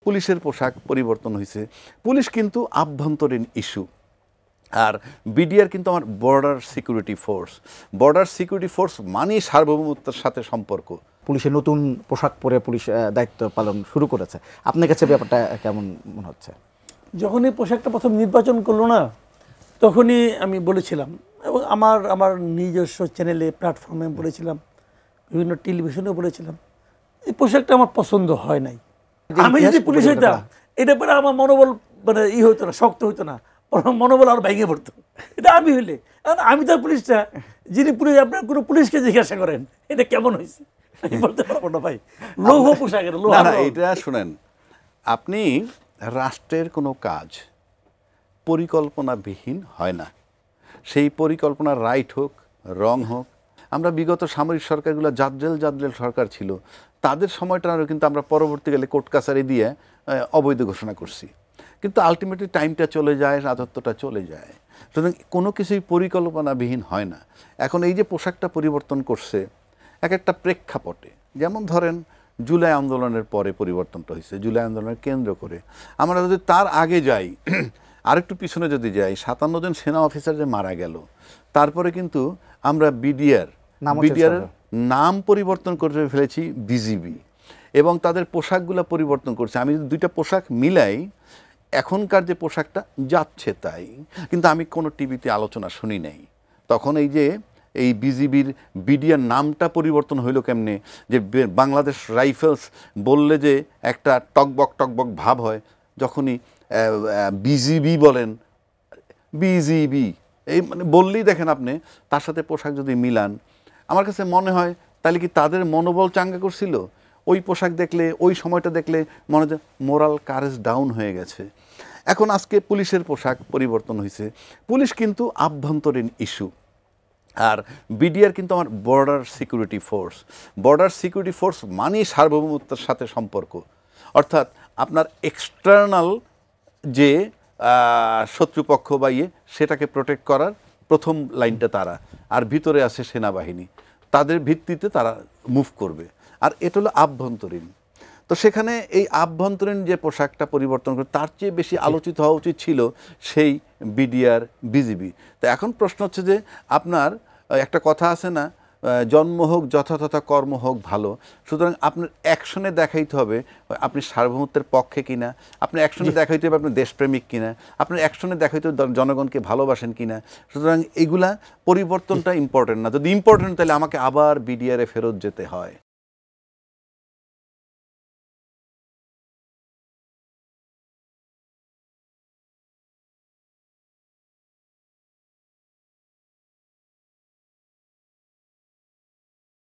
পুলিশের পোশাক পরিবর্তন হয়েছে। পুলিশ কিন্তু আভ্যন্তরীণ ইস্যু, আর বিডিআর কিন্তু আমার border security force. Border security force মানেই সার্বভৌমত্বের সাথে সম্পর্ক। পুলিশের নতুন পোশাক পরে পুলিশ দায়িত্ব পালন শুরু করেছে, আপনার কাছে ব্যাপারটা কেমন মনে হচ্ছে? যখন এই পোশাকটা প্রথম নির্বাচন করলো না, তখনই আমি বলেছিলাম, এবং আমার নিজস্ব চ্যানেলে প্ল্যাটফর্মে বলেছিলাম, বিভিন্ন টেলিভিশনে বলেছিলাম, এই পোশাকটা আমার পছন্দ হয় নাই। আমি যদি পুলিশ হইতাম, এটা পরে আমার মনোবল মানে হইতো না, শক্ত হইতো না, মনোবল আর ভেঙে পড়তো। এটা আমি হইলে, আমি তো পুলিশটা, যিনি পুলিশ, আপনার কোনো পুলিশকে জিজ্ঞাসা করেন এটা কেমন হয়েছে, আমি বলতে পারবো না ভাই। লৌহ পোশাকের এটা শুনেন, আপনি রাষ্ট্রের কোনো কাজ পরিকল্পনাবিহীন হয় না। সেই পরিকল্পনা রাইট হোক রং হোক, আমরা বিগত সামরিক সরকারগুলো জাদ্রেল সরকার ছিল, তাদের সময়টারও কিন্তু আমরা পরবর্তীকালে কোর্ট কাছারি দিয়ে অবৈধ ঘোষণা করছি, কিন্তু আলটিমেটলি টাইমটা চলে যায়, রাজত্বটা চলে যায়। সুতরাং কোনো কিছুই পরিকল্পনাবিহীন হয় না। এখন এই যে পোশাকটা পরিবর্তন করছে এক একটা প্রেক্ষাপটে, যেমন ধরেন জুলাই আন্দোলনের পরে পরিবর্তনটা হয়েছে, জুলাই আন্দোলনের কেন্দ্র করে। আমরা যদি তার আগে যাই, আরেকটু পিছনে যদি যাই, 57 জন সেনা অফিসার যে মারা গেল, তারপরে কিন্তু আমরা বিডিআর নাম পরিবর্তন করে ফেলেছি বিজিবি, এবং তাদের পোশাকগুলো পরিবর্তন করছে। আমি যদি দুইটা পোশাক মিলাই, এখনকার যে পোশাকটা যাচ্ছে তাই, কিন্তু আমি কোনো টিভিতে আলোচনা শুনি নাই। তখন এই বিজিবির বিডিআর নামটা পরিবর্তন হইল কেমনে, যে বাংলাদেশ রাইফেলস বললে যে একটা টকবক ভাব হয়, যখনই বিজিবি বলেন, বিজিবি এই মানে বললেই দেখেন আপনি তার সাথে পোশাক যদি মিলান, আমার কাছে মনে হয় তাহলে কি তাদের মনোবল চাঙ্গা করছিল? ওই পোশাক দেখলে, ওই সময়টা দেখলে মনে হয় মোরাল কারেজ ডাউন হয়ে গেছে। এখন আজকে পুলিশের পোশাক পরিবর্তন হয়েছে। পুলিশ কিন্তু আভ্যন্তরীণ ইস্যু, আর বিডিআর কিন্তু আমার border security force. Border security force মানেই সার্বভৌমত্বের সাথে সম্পর্ক, অর্থাৎ আপনার এক্সটার্নাল যে শত্রুপক্ষ বা সেটাকে প্রোটেক্ট করার প্রথম লাইনটা তারা, আর ভিতরে আছে সেনাবাহিনী, তাদের ভিত্তিতে তারা মুভ করবে। আর এটা হলো আভ্যন্তরীণ। তো সেখানে এই আভ্যন্তরীণ যে পোশাকটা পরিবর্তন করে, তার চেয়ে বেশি আলোচিত হওয়া উচিত ছিল সেই বিডিআর বিজিবি। তো এখন প্রশ্ন হচ্ছে যে, আপনার একটা কথা আছে না, জন্ম হোক যথাযথ, কর্ম হোক ভালো। সুতরাং আপনার অ্যাকশনে দেখাইতে হবে আপনি সার্বভৌমত্বের পক্ষে কিনা, আপনার অ্যাকশনে দেখাইতে হবে আপনি দেশপ্রেমিক কিনা, আপনার অ্যাকশনে দেখাইতে হবে জনগণকে ভালোবাসেন কিনা। সুতরাং এইগুলা পরিবর্তনটা ইম্পর্টেন্ট না। যদি ইম্পর্টেন্ট তাহলে আমাকে আবার বিডিআরে ফেরত যেতে হয়।